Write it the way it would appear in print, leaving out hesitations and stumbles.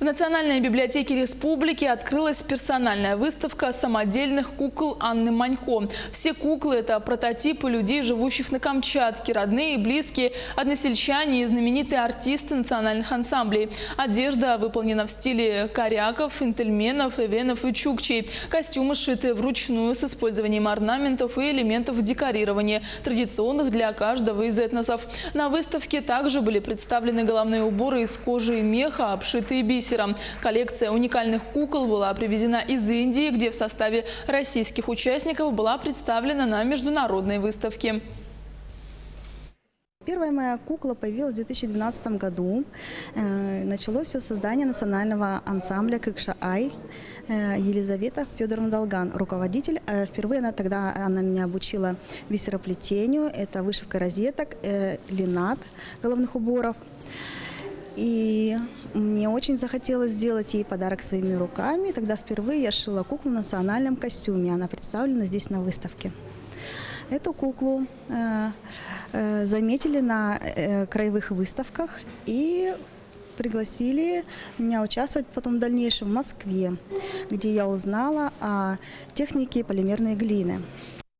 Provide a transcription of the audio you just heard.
Национальной библиотеке республики открылась персональная выставка самодельных кукол Анны Манько. Все куклы – это прототипы людей, живущих на Камчатке, родные и близкие, односельчане и знаменитые артисты национальных ансамблей. Одежда выполнена в стиле коряков, интельменов, эвенов и чукчей. Костюмы сшиты вручную с использованием орнаментов и элементов декорирования, традиционных для каждого из этносов. На выставке также были представлены головные уборы из кожи и меха, обшитые бисером. Коллекция уникальных кукол была привезена из Индии, где в составе российских участников была представлена на международной выставке. Первая моя кукла появилась в 2012 году. Началось все создание национального ансамбля «Кыкша-Ай». Елизавета Федоровна Долган, руководитель. Впервые она меня обучила бисероплетению, это вышивка розеток, ленат головных уборов. И мне очень захотелось сделать ей подарок своими руками. Тогда впервые я сшила куклу в национальном костюме. Она представлена здесь на выставке. Эту куклу заметили на краевых выставках и пригласили меня участвовать потом в дальнейшем в Москве, где я узнала о технике полимерной глины.